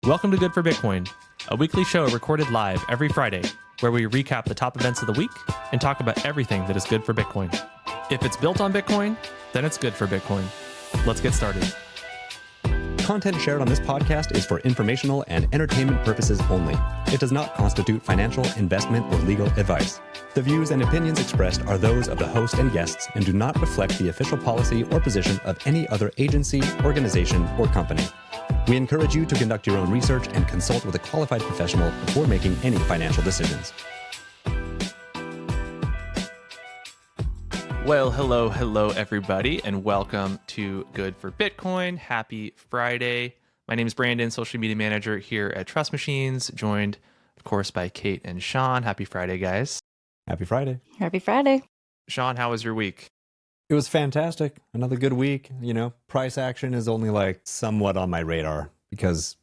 Welcome to Good for Bitcoin, a weekly show recorded live every Friday, where we recap the top events of the week and talk about everything that is good for Bitcoin. If it's built on Bitcoin, then it's good for Bitcoin. Let's get started. Content shared on this podcast is for informational and entertainment purposes only. It does not constitute financial, investment, or legal advice. The views and opinions expressed are those of the host and guests and do not reflect the official policy or position of any other agency, organization, or company. We encourage you to conduct your own research and consult with a qualified professional before making any financial decisions. Well, hello, everybody, and welcome to Good for Bitcoin. Happy Friday. My name is Brandon, social media manager here at Trust Machines, joined, of course, by Kate and Sean. Happy Friday, guys. Happy Friday. Happy Friday. Sean, how was your week? It was fantastic. Another good week. You know, price action is only like somewhat on my radar because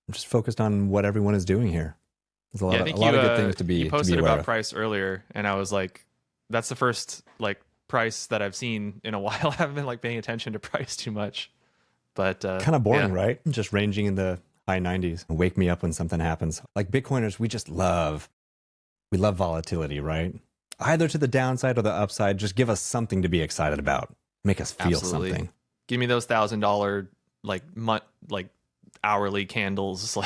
I'm just focused on what everyone is doing here. There's a lot of good things to be You posted aware about of. price earlier, and I was like, that's the first price that I've seen in a while. I haven't been paying attention to price too much, but kind of boring, yeah. right? Just ranging in the high 90s. Wake me up when something happens. Like Bitcoiners, we love volatility, right? Either to the downside or the upside. Just give us something to be excited about. Make us feel Absolutely. something. Give me those $1,000 hourly candles.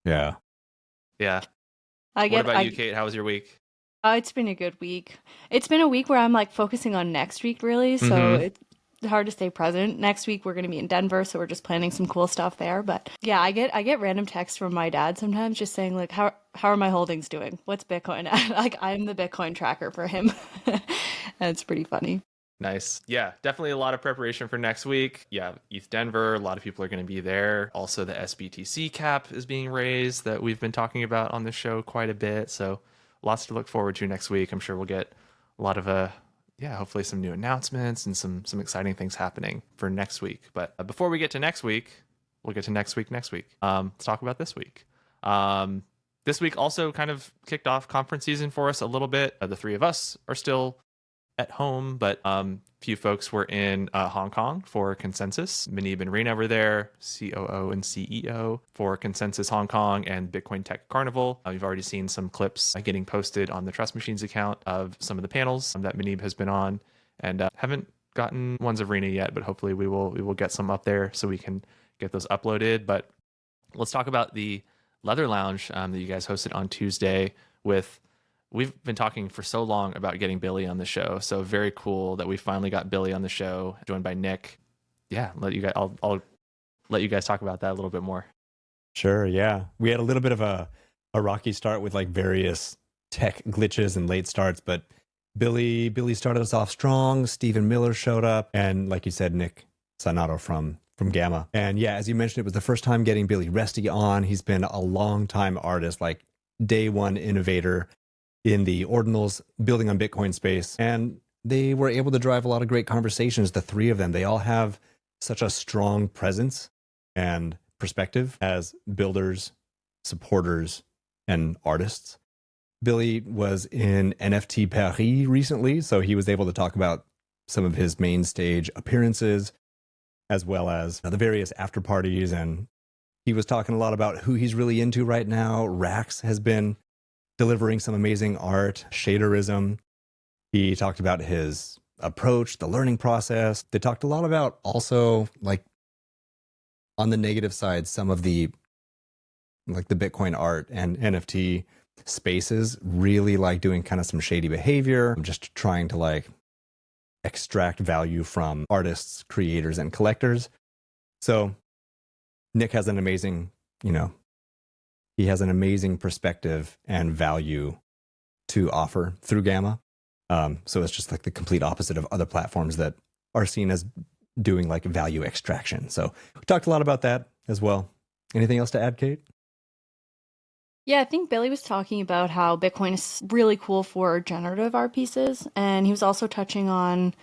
Yeah. Yeah. What about you, Kate? How was your week? It's been a good week. It's been a week where I'm focusing on next week, really. So it's hard to stay present. Next week we're going to be in Denver, so we're just planning some cool stuff there. But yeah, I get random texts from my dad sometimes, just saying how are my holdings doing? What's Bitcoin at? I'm the Bitcoin tracker for him, and it's pretty funny. Nice. Yeah, definitely a lot of preparation for next week. Yeah, ETH Denver, a lot of people are going to be there. Also, the SBTC cap is being raised that we've been talking about on the show quite a bit. So lots to look forward to next week. I'm sure we'll get a lot of hopefully some new announcements and some exciting things happening for next week. But before we get to next week, we'll get to next week. Let's talk about this week. This week also kind of kicked off conference season for us a little bit. The three of us are still at home, but few folks were in Hong Kong for Consensus. Manib and Rena were there, COO and CEO for Consensus Hong Kong and Bitcoin Tech Carnival. You've already seen some clips getting posted on the Trust Machines account of some of the panels that Manib has been on, and haven't gotten ones of Rena yet, but hopefully we will get some up there so we can get those uploaded. But let's talk about the Leather Lounge that you guys hosted on Tuesday with. We've been talking for so long about getting Billy on the show, so very cool that we finally got Billy on the show, joined by Nick. Yeah, I'll let you guys talk about that a little bit more. Sure, yeah. We had a little bit of a rocky start with various tech glitches and late starts, but Billy started us off strong. Stephen Miller showed up, and like you said, Nick Sanato from Gamma. And yeah, as you mentioned, it was the first time getting Billy Resty on. He's been a long time artist, day one innovator in the ordinals building on Bitcoin space. And they were able to drive a lot of great conversations. The three of them, they all have such a strong presence and perspective as builders, supporters, and artists. Billy was in NFT Paris recently, so he was able to talk about some of his main stage appearances, as well as the various after parties. And he was talking a lot about who he's really into right now. Rax has been delivering some amazing art, shaderism. He talked about his approach, the learning process. They talked a lot about also, on the negative side, some of the the Bitcoin art and NFT spaces really doing kind of some shady behavior, just trying to extract value from artists, creators, and collectors. So Nick has an amazing, he has an amazing perspective and value to offer through Gamma. So it's just the complete opposite of other platforms that are seen as doing value extraction. So we talked a lot about that as well. Anything else to add, Kate? Yeah, I think Billy was talking about how Bitcoin is really cool for generative art pieces. And he was also touching on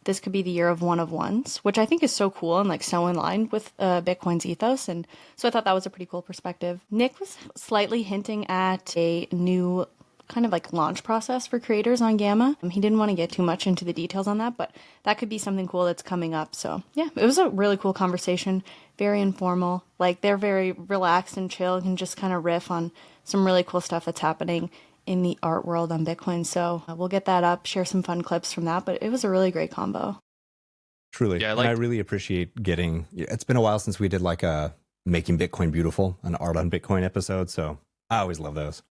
this could be the year of one of ones, which I think is so cool and so in line with Bitcoin's ethos. And so I thought that was a pretty cool perspective. Nick was slightly hinting at a new kind of like launch process for creators on Gamma. He didn't want to get too much into the details on that, but that could be something cool that's coming up. So yeah, it was a really cool conversation, very informal. Like they're very relaxed and chill, and just kind of riff on some really cool stuff that's happening in the art world on Bitcoin. So we'll get that up, share some fun clips from that, but it was a really great combo. Truly. Yeah, I really appreciate getting, it's been a while since we did like a Making Bitcoin Beautiful, an art on Bitcoin episode. So I always love those.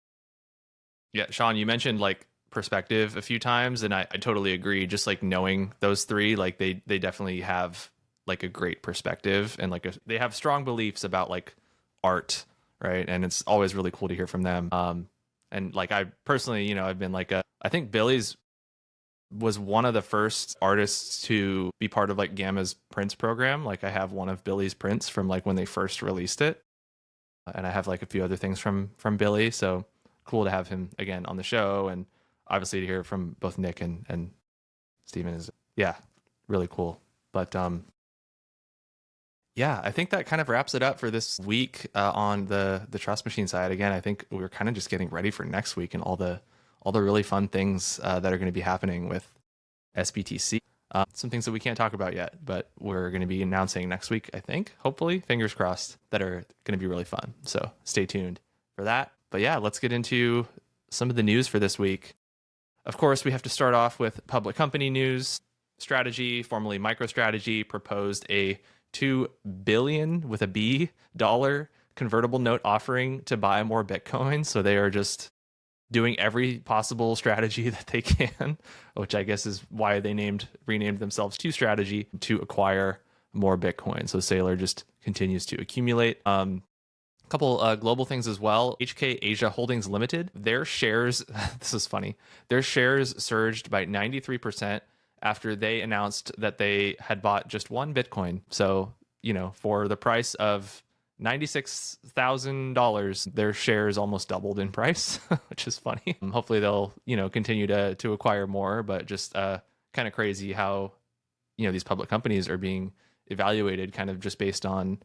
Yeah, Sean, you mentioned like perspective a few times, and I totally agree. Just like knowing those three, like they definitely have like a great perspective, and like they have strong beliefs about like art, right? And it's always really cool to hear from them. And like I personally, I've been like I think Billy's was one of the first artists to be part of like Gamma's prints program. Like I have one of Billy's prints from like when they first released it, and I have like a few other things from Billy. So cool to have him again on the show, and obviously to hear from both Nick and Steven is really cool. But I think that kind of wraps it up for this week on the Trust Machine side. Again, I think we're kind of just getting ready for next week and all the really fun things that are going to be happening with SBTC. Some things that we can't talk about yet, but we're going to be announcing next week, I think, hopefully, fingers crossed, that are going to be really fun. So stay tuned for that. But yeah, let's get into some of the news for this week. Of course, we have to start off with public company news. Strategy, formerly MicroStrategy, proposed a $2 billion with a B dollar convertible note offering to buy more Bitcoin. So they are just doing every possible strategy that they can, which I guess is why they renamed themselves to Strategy, to acquire more Bitcoin. So Saylor just continues to accumulate. A couple global things as well. HK Asia Holdings Limited, their shares, this is funny, their shares surged by 93% after they announced that they had bought just one Bitcoin. So, for the price of $96,000, their shares almost doubled in price, which is funny. Hopefully they'll, continue to acquire more, but just kind of crazy how, these public companies are being evaluated kind of just based on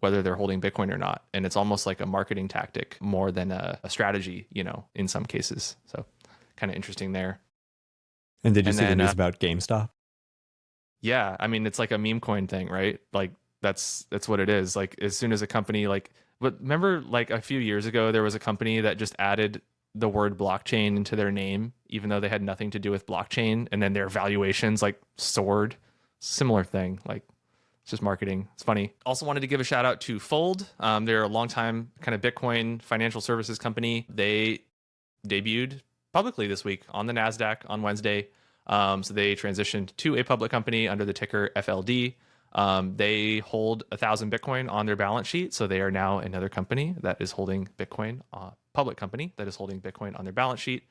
whether they're holding Bitcoin or not. And it's almost like a marketing tactic more than a strategy, in some cases. So kind of interesting there. And did you see the news about GameStop? Yeah, I mean, it's like a meme coin thing, right? Like that's what it is. Like as soon as a company but remember like a few years ago, there was a company that just added the word blockchain into their name, even though they had nothing to do with blockchain. And then their valuations like soared. Similar thing. Like it's just marketing. It's funny. Also wanted to give a shout out to Fold. They're a longtime kind of Bitcoin financial services company. They debuted publicly this week on the NASDAQ on Wednesday. So they transitioned to a public company under the ticker FLD. They hold 1,000 Bitcoin on their balance sheet. So they are now another company that is holding Bitcoin, public company that is holding Bitcoin on their balance sheet.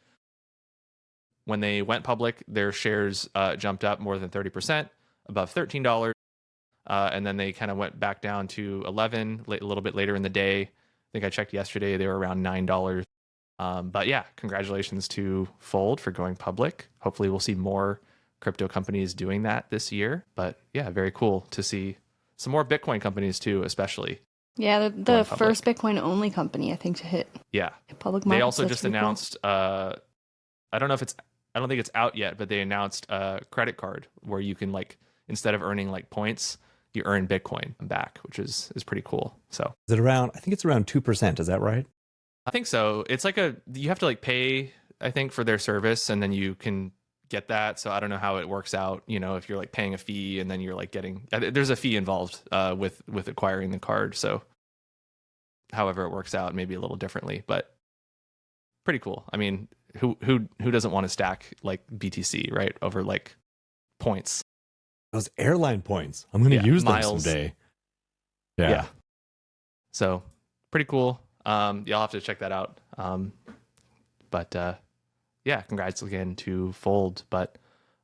When they went public, their shares jumped up more than 30%, above $13. And then they kind of went back down to 11 a little bit later in the day. I think I checked yesterday, they were around $9. But yeah, congratulations to Fold for going public. Hopefully we'll see more crypto companies doing that this year. But yeah, very cool to see some more Bitcoin companies too, especially. Yeah, the first Bitcoin only company, I think, to hit public markets. They also just announced, cool. I don't think it's out yet, but they announced a credit card where you can like, instead of earning like points, you earn Bitcoin back, which is pretty cool. So is it around, I think it's around 2%. Is that right? I think so. It's like you have to like pay, I think, for their service, and then you can get that. So I don't know how it works out, if you're like paying a fee and then you're like there's a fee involved with acquiring the card. So however it works out, maybe a little differently, but pretty cool. I mean, who doesn't want to stack like BTC, right? Over like points. Those airline points. I'm going to use them someday. Yeah. So pretty cool. Y'all have to check that out. But congrats again to Fold. But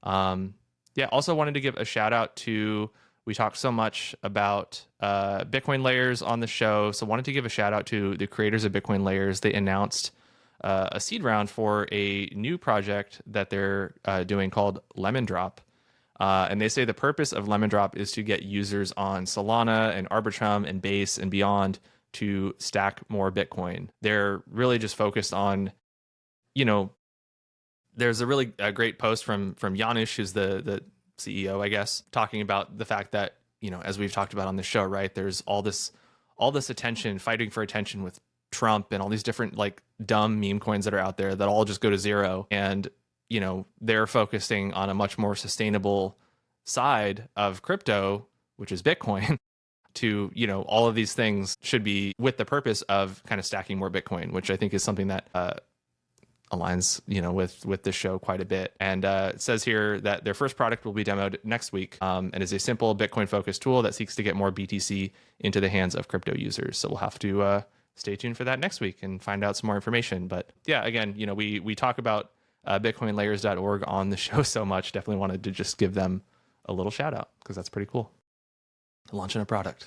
also wanted to give a shout out to, we talked so much about Bitcoin Layers on the show. So wanted to give a shout out to the creators of Bitcoin Layers. They announced a seed round for a new project that they're doing called Lemon Drop. And they say the purpose of Lemon Drop is to get users on Solana and Arbitrum and Base and beyond to stack more Bitcoin. They're really just focused on, there's a really great post from Janusz, who's the CEO, I guess, talking about the fact that, as we've talked about on the show, right, there's all this attention, fighting for attention with Trump and all these different like dumb meme coins that are out there that all just go to zero. And, they're focusing on a much more sustainable side of crypto, which is Bitcoin. To, all of these things should be with the purpose of kind of stacking more Bitcoin, which I think is something that aligns, with the show quite a bit. And it says here that their first product will be demoed next week, and is a simple Bitcoin-focused tool that seeks to get more BTC into the hands of crypto users. So we'll have to stay tuned for that next week and find out some more information. But yeah, again, we talk about bitcoinlayers.org on the show so much. Definitely wanted to just give them a little shout out because that's pretty cool. Launching a product.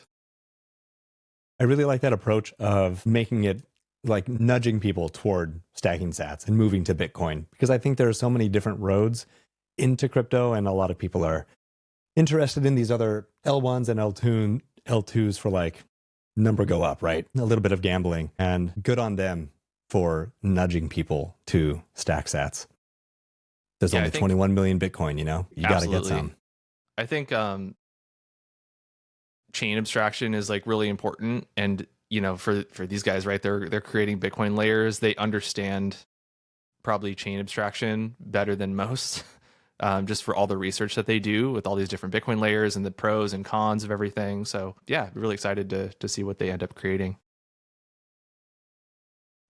I really like that approach of making it like nudging people toward stacking sats and moving to Bitcoin, because I think there are so many different roads into crypto, and a lot of people are interested in these other L1s and L2s for like number go up, right? A little bit of gambling, and good on them for nudging people to stack sats. There's only 21 million Bitcoin, you got to get some. I think chain abstraction is like really important, and for these guys, right, they're creating Bitcoin layers. They understand probably chain abstraction better than most, just for all the research that they do with all these different Bitcoin layers and the pros and cons of everything. So yeah, really excited to see what they end up creating.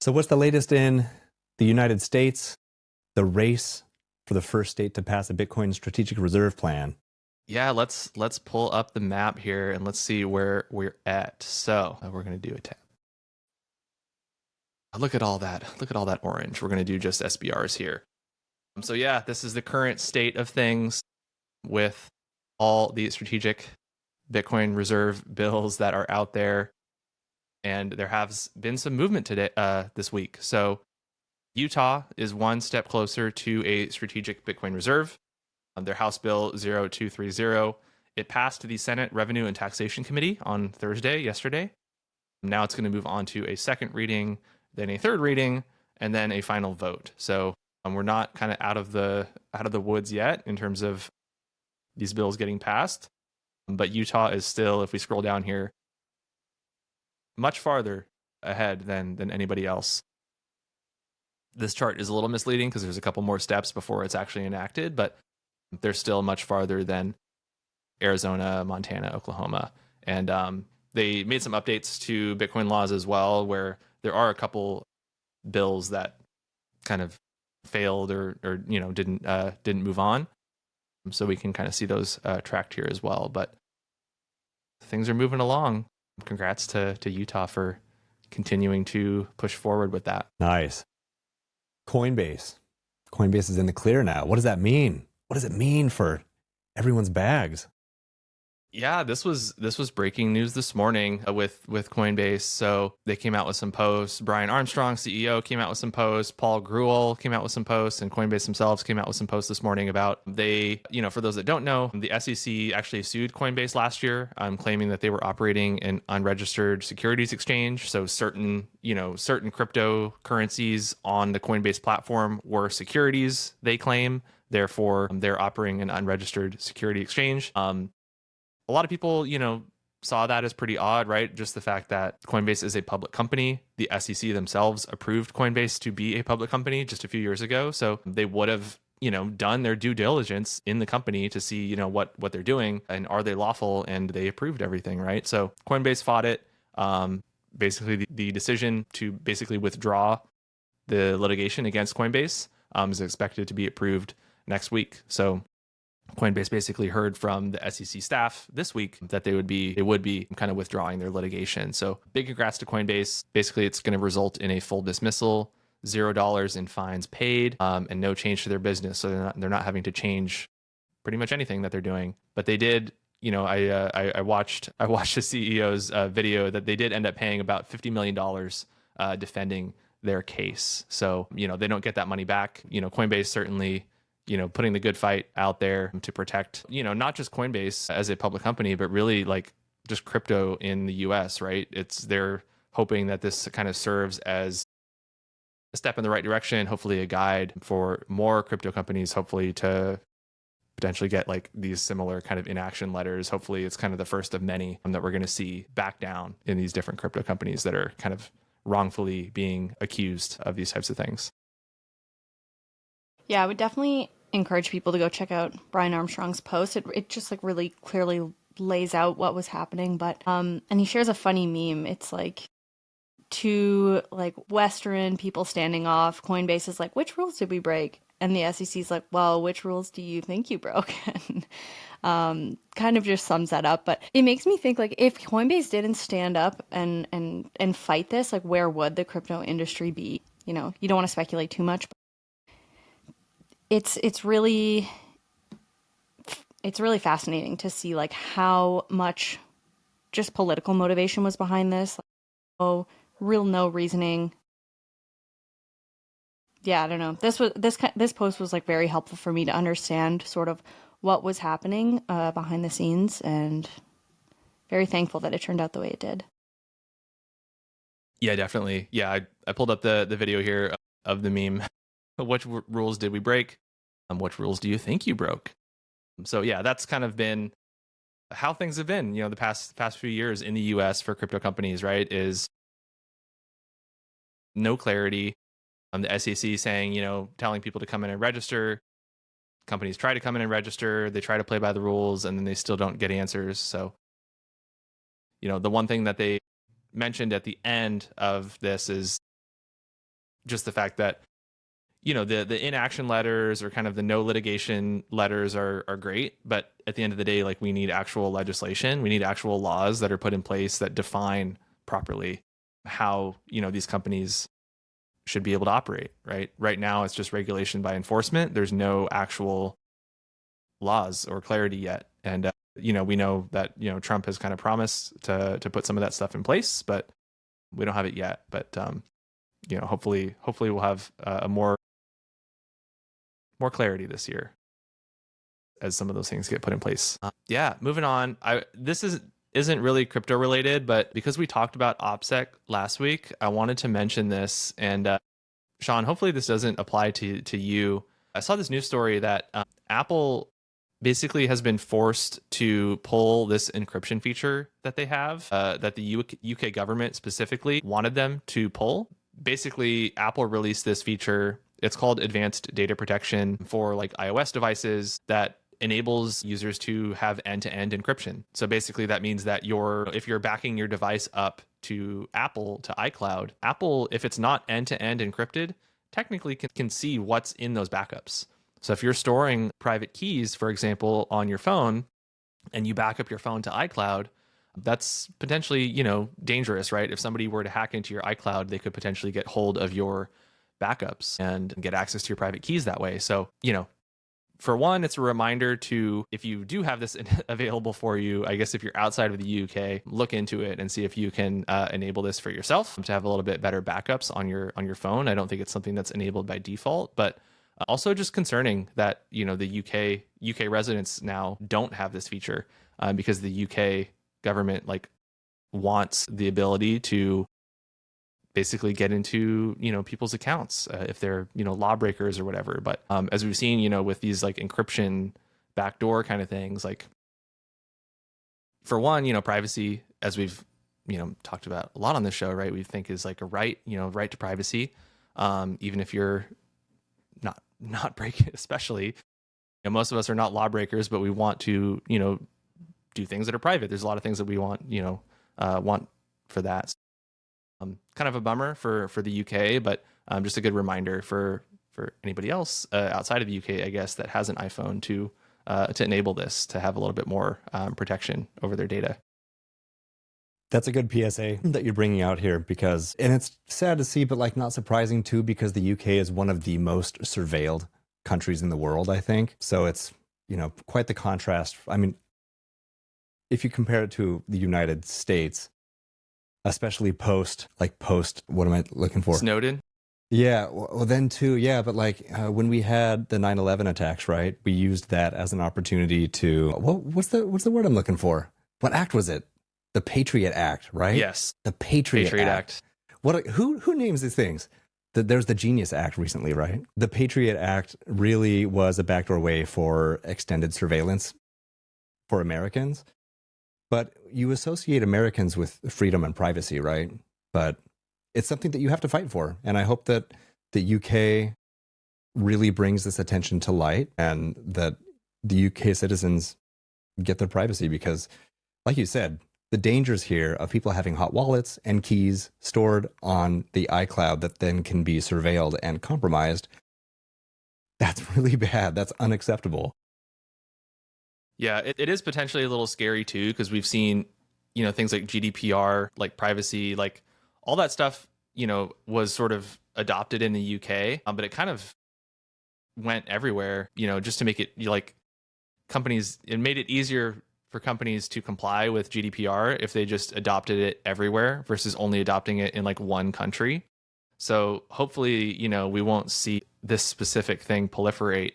So what's the latest in the United States? The race for the first state to pass a Bitcoin strategic reserve plan. Yeah, let's pull up the map here and let's see where we're at. So we're going to do a tab. Look at all that. Look at all that orange. We're going to do just SBRs here. So yeah, this is the current state of things with all the strategic Bitcoin reserve bills that are out there. And there has been some movement today, this week. So Utah is one step closer to a strategic Bitcoin reserve. Their House Bill 0230, it passed the Senate Revenue and Taxation Committee on yesterday. Now it's going to move on to a second reading, then a third reading, and then a final vote. So we're not kind of out of the woods yet in terms of these bills getting passed. But Utah is still, if we scroll down here, much farther ahead than anybody else. This chart is a little misleading because there's a couple more steps before it's actually enacted, but they're still much farther than Arizona, Montana, Oklahoma. And they made some updates to Bitcoin laws as well, where there are a couple bills that kind of failed or didn't move on. So we can kind of see those tracked here as well. But things are moving along. Congrats to Utah for continuing to push forward with that. Nice. Coinbase is in the clear now. What does that mean? What does it mean for everyone's bags? Yeah, this was breaking news this morning with Coinbase. So they came out with some posts. Brian Armstrong, CEO, came out with some posts. Paul Grewal came out with some posts, and Coinbase themselves came out with some posts this morning about for those that don't know, the SEC actually sued Coinbase last year, claiming that they were operating an unregistered securities exchange. So certain cryptocurrencies on the Coinbase platform were securities, they claim. Therefore, they're operating an unregistered security exchange. A lot of people, saw that as pretty odd, right? Just the fact that Coinbase is a public company. The SEC themselves approved Coinbase to be a public company just a few years ago. So they would have, done their due diligence in the company to see, what they're doing and are they lawful, and they approved everything, right? So Coinbase fought it. Basically, the decision to basically withdraw the litigation against Coinbase is expected to be approved next week. So Coinbase basically heard from the SEC staff this week that they would be kind of withdrawing their litigation. So big congrats to Coinbase. Basically, it's going to result in a full dismissal, $0 in fines paid, and no change to their business. So they're not having to change pretty much anything that they're doing. But they did, I watched the CEO's video that they did end up paying about $50 million defending their case. So they don't get that money back. Coinbase certainly, putting the good fight out there to protect, not just Coinbase as a public company, but really like just crypto in the US, right? They're hoping that this kind of serves as a step in the right direction, hopefully a guide for more crypto companies, hopefully to potentially get like these similar kind of inaction letters. Hopefully it's kind of the first of many that we're going to see back down in these different crypto companies that are kind of wrongfully being accused of these types of things. Yeah, I would definitely encourage people to go check out Brian Armstrong's post. It just like really clearly lays out what was happening. But and he shares a funny meme. It's like two like Western people standing off. Coinbase is like, which rules did we break? And the SEC is like, well, which rules do you think you broke? And kind of just sums that up. But it makes me think like if Coinbase didn't stand up and fight this, like where would the crypto industry be? You know, you don't want to speculate too much. But it's really fascinating to see like how much just political motivation was behind this. Like, no reasoning. Yeah, I don't know. This post was like very helpful for me to understand sort of what was happening behind the scenes, and very thankful that it turned out the way it did. Yeah, definitely. Yeah, I pulled up the video here of the meme. Which rules did we break? Which rules do you think you broke? So yeah, that's kind of been how things have been, the past few years in the US for crypto companies, right? Is no clarity. The SEC saying, telling people to come in and register. Companies try to come in and register. They try to play by the rules, and then they still don't get answers. So, the one thing that they mentioned at the end of this is just the fact that, the inaction letters or kind of the no litigation letters are great. But at the end of the day, like we need actual legislation. We need actual laws that are put in place that define properly how, these companies should be able to operate, right? Right now, it's just regulation by enforcement. There's no actual laws or clarity yet. And, we know that, Trump has kind of promised to put some of that stuff in place, but we don't have it yet. But, hopefully we'll have a more clarity this year as some of those things get put in place. Yeah, moving on. This isn't really crypto related, but because we talked about OPSEC last week, I wanted to mention this. And Sean, hopefully this doesn't apply to you. I saw this news story that Apple basically has been forced to pull this encryption feature that they have, that the UK government specifically wanted them to pull. Basically, Apple released this feature. It's called Advanced Data Protection for like iOS devices that enables users to have end-to-end encryption. So basically that means that if you're backing your device up to Apple, to iCloud, Apple, if it's not end-to-end encrypted, technically can see what's in those backups. So if you're storing private keys, for example, on your phone, and you back up your phone to iCloud, that's potentially, dangerous, right? If somebody were to hack into your iCloud, they could potentially get hold of your backups and get access to your private keys that way. So, for one, it's a reminder to, if you do have this available for you, I guess if you're outside of the UK, look into it and see if you can enable this for yourself to have a little bit better backups on your phone. I don't think it's something that's enabled by default, but also just concerning that, the UK residents now don't have this feature because the UK government wants the ability to basically get into, people's accounts if they're, lawbreakers or whatever. But as we've seen, with these encryption backdoor kind of things, for one, privacy, as we've, talked about a lot on this show, right? We think is a right, right to privacy. Even if you're not breaking, especially, most of us are not lawbreakers, but we want to, do things that are private. There's a lot of things that we want, want for that. Kind of a bummer for the UK, but just a good reminder for anybody else outside of the UK, I guess, that has an iPhone to enable this, to have a little bit more protection over their data. That's a good PSA that you're bringing out here and it's sad to see, but not surprising too, because the UK is one of the most surveilled countries in the world, I think. So it's, quite the contrast. I mean, if you compare it to the United States, especially post, what am I looking for? Snowden? Yeah, well then too, yeah, but when we had the 9/11 attacks, right? We used that as an opportunity to, what's the word I'm looking for? What act was it? The Patriot Act, right? Yes. The Patriot Act. Who names these things? There's the Genius Act recently, right? The Patriot Act really was a backdoor way for extended surveillance for Americans. But you associate Americans with freedom and privacy, right? But it's something that you have to fight for. And I hope that the UK really brings this attention to light and that the UK citizens get their privacy because, like you said, the dangers here of people having hot wallets and keys stored on the iCloud that then can be surveilled and compromised, that's really bad. That's unacceptable. Yeah, it is potentially a little scary too, because we've seen, things like GDPR, like privacy, like all that stuff, was sort of adopted in the UK, but it kind of went everywhere, just to make it like companies, it made it easier for companies to comply with GDPR if they just adopted it everywhere versus only adopting it in like one country. So hopefully, we won't see this specific thing proliferate,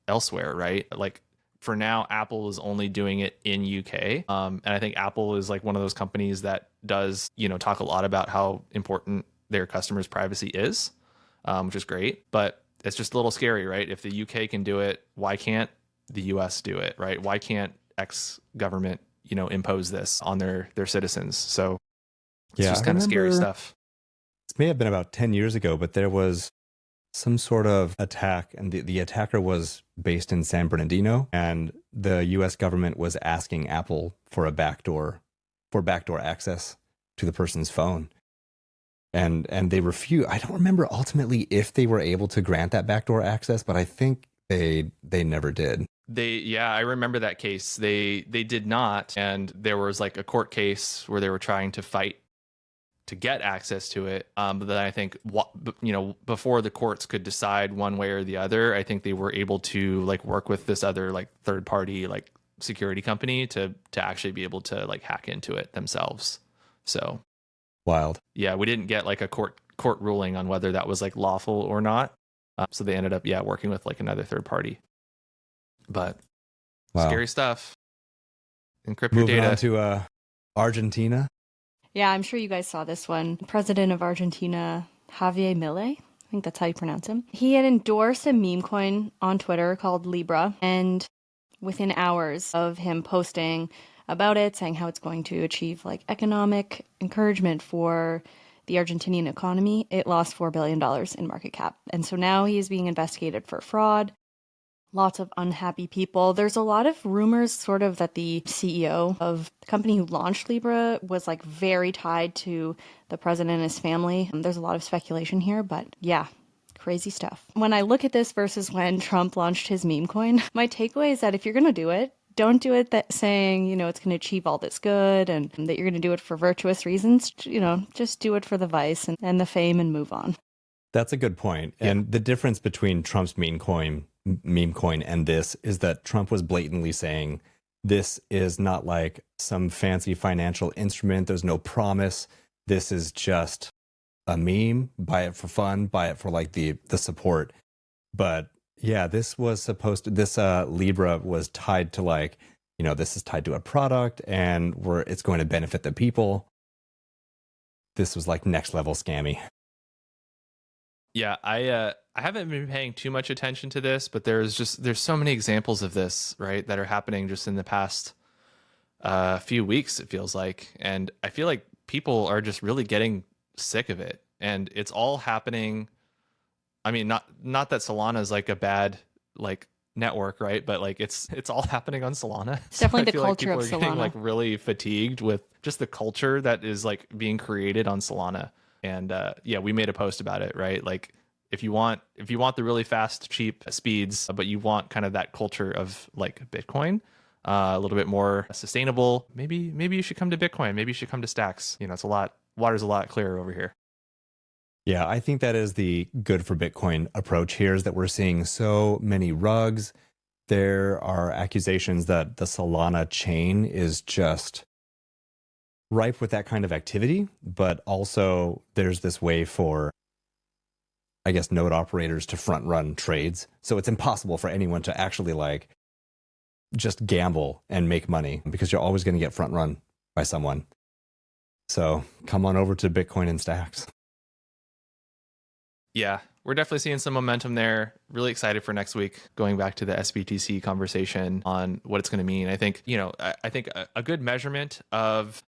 elsewhere, right? Like for now, Apple is only doing it in UK. And I think Apple is like one of those companies that does, talk a lot about how important their customers' privacy is, which is great. But it's just a little scary, right? If the UK can do it, why can't the US do it, right? Why can't X government, impose this on their citizens? So it's just kind of scary stuff. This may have been about 10 years ago, but there was some sort of attack, and the attacker was based in San Bernardino, and the US government was asking Apple for backdoor access to the person's phone. And they refused. I don't remember ultimately if they were able to grant that backdoor access, but I think they never did. I remember that case. They did not, and there was like a court case where they were trying to fight to get access to it. But then I think, before the courts could decide one way or the other, I think they were able to like work with this other like third party like security company to actually be able to like hack into it themselves. So wild. Yeah, we didn't get like a court ruling on whether that was like lawful or not. So they ended up working with like another third party. But wow. Scary stuff. Encrypt your data. Moving on to Argentina. Yeah, I'm sure you guys saw this one. President of Argentina, Javier Milei, I think that's how you pronounce him. He had endorsed a meme coin on Twitter called Libra, and within hours of him posting about it, saying how it's going to achieve like economic encouragement for the Argentinian economy, it lost $4 billion in market cap. And so now he is being investigated for fraud. Lots of unhappy people. There's a lot of rumors sort of that the CEO of the company who launched Libra was like very tied to the president and his family. There's a lot of speculation here, but yeah, crazy stuff. When I look at this versus when Trump launched his meme coin, my takeaway is that if you're going to do it, don't do it that saying, it's going to achieve all this good and that you're going to do it for virtuous reasons. Just do it for the vice and the fame and move on. That's a good point. Yeah. And the difference between Trump's meme coin and this is that Trump was blatantly saying this is not like some fancy financial instrument. There's no promise. This is just a meme. Buy it for fun. Buy it for like the support. But yeah, this Libra was tied to like, this is tied to a product and it's going to benefit the people. This was like next level scammy. Yeah, I haven't been paying too much attention to this, but there's so many examples of this, right, that are happening just in the past few weeks, it feels like. And I feel like people are just really getting sick of it. And it's all happening. I mean, not that Solana is like a bad like network, right? But like it's all happening on Solana. It's definitely the culture of Solana. Getting like really fatigued with just the culture that is like being created on Solana. And we made a post about it, right? Like if you want the really fast, cheap speeds, but you want kind of that culture of like Bitcoin, a little bit more sustainable, maybe you should come to Bitcoin. Maybe you should come to Stacks. Water's a lot clearer over here. Yeah, I think that is the good for Bitcoin approach here is that we're seeing so many rugs. There are accusations that the Solana chain is just ripe with that kind of activity, but also there's this way for, I guess, node operators to front run trades. So it's impossible for anyone to actually like just gamble and make money because you're always going to get front run by someone. So come on over to Bitcoin and Stacks. Yeah, we're definitely seeing some momentum there. Really excited for next week, going back to the SBTC conversation on what it's going to mean. I think, I think a good measurement of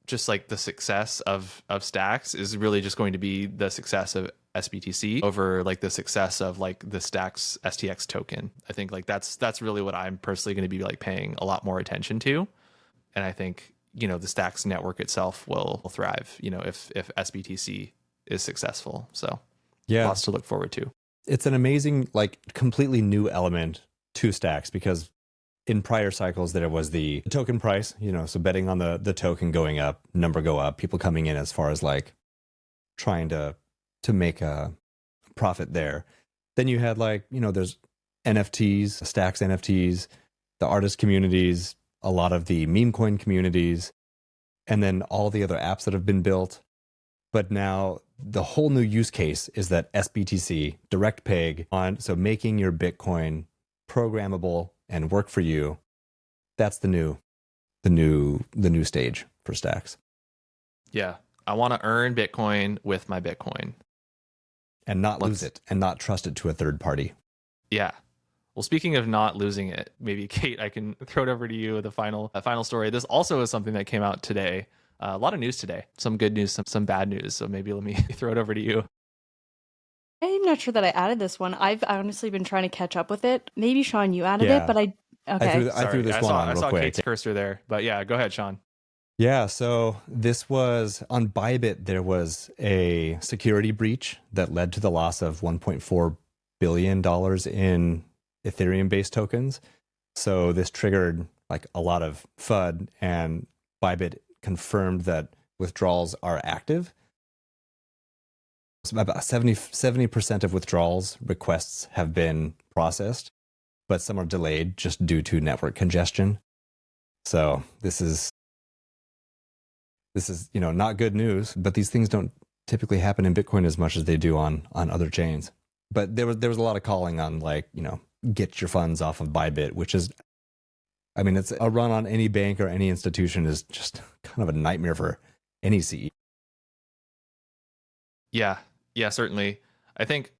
just like the success of Stacks is really just going to be the success of SBTC over like the success of like the Stacks STX token. I think like that's really what I'm personally going to be like paying a lot more attention to. And I think, the Stacks network itself will thrive, if SBTC is successful. So Yeah, lots to look forward to. it's an amazing, like completely new element to Stacks because in prior cycles there was the token price, so betting on the token going up, number go up, people coming in as far as like trying to make a profit there. Then you had like, there's NFTs, Stacks NFTs, the artist communities, a lot of the meme coin communities, and then all the other apps that have been built. But now the whole new use case is that SBTC direct peg on, so making your Bitcoin programmable and work for you. That's the new stage for Stacks. Yeah. I want to earn Bitcoin with my Bitcoin. And not lose it and not trust it to a third party. Yeah. Well, speaking of not losing it, maybe Kate, I can throw it over to you with a final story. This also is something that came out today. A lot of news today. Some good news, some bad news. So maybe let me throw it over to you. I'm not sure that I added this one. I've honestly been trying to catch up with it. Maybe Sean, you added it, but okay. I threw this one on I real saw quick. Kate's cursor there, but yeah, go ahead, Sean. Yeah, so this was on Bybit. There was a security breach that led to the loss of $1.4 billion in Ethereum-based tokens. So this triggered like a lot of FUD, and Bybit confirmed that withdrawals are active. So about 70% of withdrawals requests have been processed, but some are delayed just due to network congestion. So this is not good news, but these things don't typically happen in Bitcoin as much as they do on other chains. But there was a lot of calling on like, get your funds off of Bybit, which is, it's a run on any bank or any institution is just kind of a nightmare for any CE. Yeah, certainly. I think,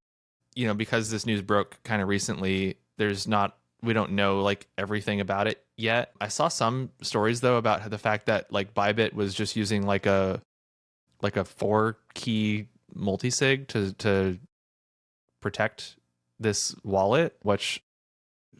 because this news broke kind of recently, we don't know like everything about it yet. I saw some stories though about the fact that like Bybit was just using like a 4-key multisig to protect this wallet, which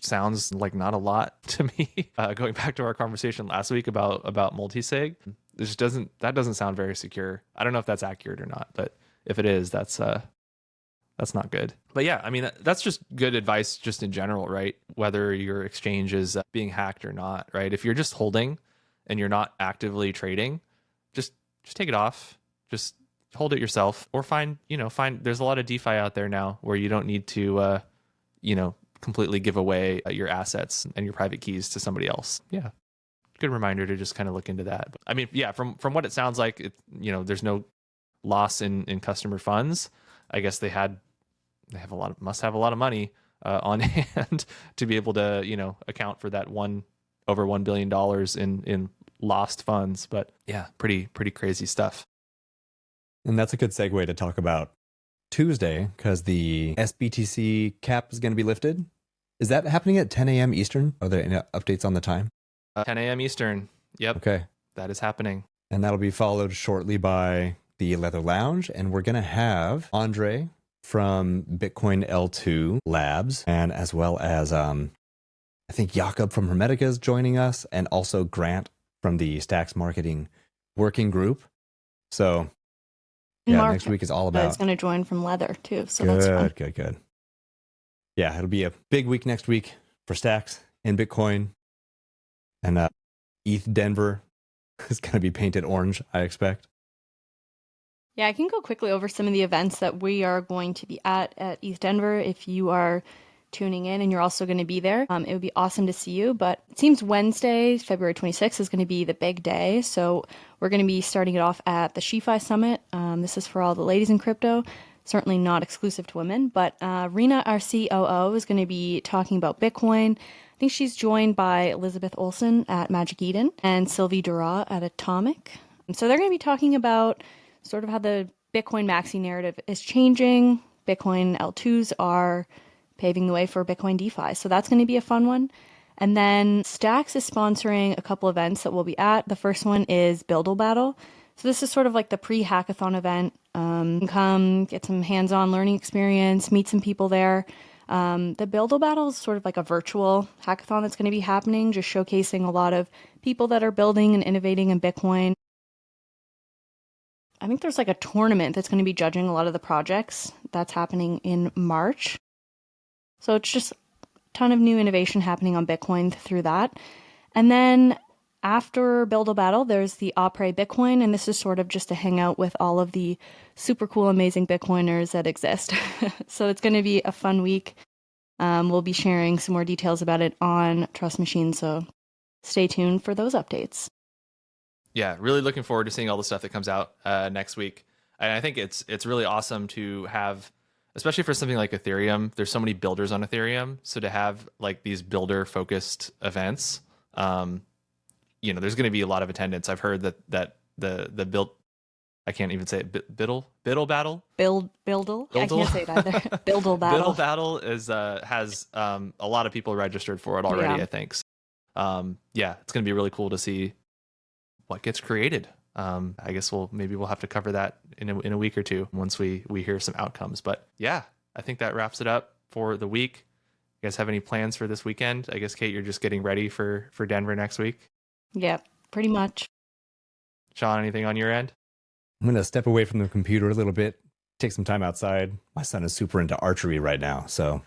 sounds like not a lot to me. Going back to our conversation last week about multisig, that doesn't sound very secure. I don't know if that's accurate or not, but if it is, that's not good. But yeah, that's just good advice just in general, right? Whether your exchange is being hacked or not, right? If you're just holding and you're not actively trading, just take it off. Just hold it yourself, or find there's a lot of DeFi out there now where you don't need to completely give away your assets and your private keys to somebody else. Yeah. Good reminder to just kind of look into that. But from what it sounds like, there's no loss in customer funds. I guess must have a lot of money on hand to be able to, account for that over $1 billion in lost funds. But yeah, pretty crazy stuff. And that's a good segue to talk about Tuesday, because the SBTC cap is going to be lifted. Is that happening at 10 a.m. Eastern? Are there any updates on the time? 10 a.m. Eastern. Yep. Okay. That is happening. And that'll be followed shortly by the Leather Lounge. And we're going to have Andre from Bitcoin L2 Labs, and as well as I think Jakob from Hermetica is joining us, and also Grant from the Stacks Marketing Working Group. So yeah, Mark, next week is all about. He's going to join from Leather too, so good, that's fun. Good. Yeah, it'll be a big week next week for Stacks in Bitcoin, and ETH Denver is going to be painted orange, I expect. Yeah, I can go quickly over some of the events that we are going to be at ETH Denver. If you are tuning in and you're also going to be there, it would be awesome to see you. But it seems Wednesday, February 26th, is going to be the big day. So we're going to be starting it off at the SheFi Summit. This is for all the ladies in crypto. Certainly not exclusive to women. But Rena, our COO, is going to be talking about Bitcoin. I think she's joined by Elizabeth Olsen at Magic Eden and Sylvie Dura at Atomic. And so they're going to be talking about sort of how the Bitcoin maxi narrative is changing. Bitcoin L2s are paving the way for Bitcoin DeFi. So that's going to be a fun one. And then Stacks is sponsoring a couple events that we'll be at. The first one is Buildle Battle. So this is sort of like the pre-hackathon event. Come get some hands-on learning experience, meet some people there. The Buildle Battle is sort of like a virtual hackathon that's going to be happening, just showcasing a lot of people that are building and innovating in Bitcoin. I think there's like a tournament that's going to be judging a lot of the projects. That's happening in March. So it's just a ton of new innovation happening on Bitcoin through that. And then after Buildle Battle, there's the Après Bitcoin, and this is sort of just to hang out with all of the super cool, amazing Bitcoiners that exist. So it's going to be a fun week. We'll be sharing some more details about it on Trust Machine, so stay tuned for those updates. Yeah, really looking forward to seeing all the stuff that comes out next week. And I think it's really awesome to have, especially for something like Ethereum. There's so many builders on Ethereum, so to have like these builder-focused events, there's going to be a lot of attendance. I've heard that the build, I can't even say it, Biddle Battle? Buildle? I can't say it either. Buildle Battle. Biddle Battle has a lot of people registered for it already, I think. So, it's going to be really cool to see what gets created. I guess we'll have to cover that in a week or two once we hear some outcomes. But yeah, I think that wraps it up for the week. You guys have any plans for this weekend? I guess, Kate, you're just getting ready for Denver next week. Yep, pretty much. Sean, anything on your end? I'm going to step away from the computer a little bit, take some time outside. My son is super into archery right now, so I'm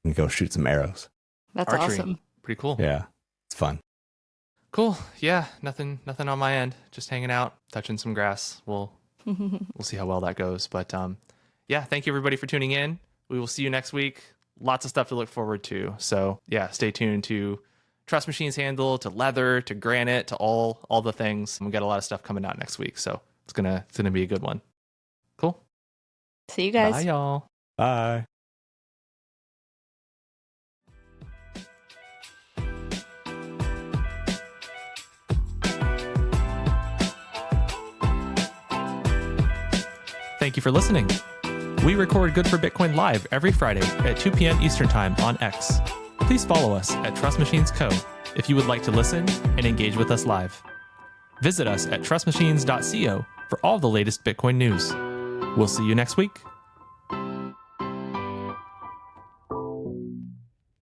going to go shoot some arrows. That's archery. Awesome. Pretty cool. Yeah, it's fun. Cool. Yeah, nothing on my end. Just hanging out, touching some grass. We'll see how well that goes. But thank you everybody for tuning in. We will see you next week. Lots of stuff to look forward to. So yeah, stay tuned to Trust Machine's handle, to Leather, to Granite, to all the things. We got a lot of stuff coming out next week, so it's gonna be a good one. Cool. See you guys. Bye, y'all. Bye. Thank you for listening. We record Good for Bitcoin live every Friday at 2 p.m. Eastern Time on X. Please follow us at Trust Machines Co. if you would like to listen and engage with us live. Visit us at trustmachines.co for all the latest Bitcoin news. We'll see you next week.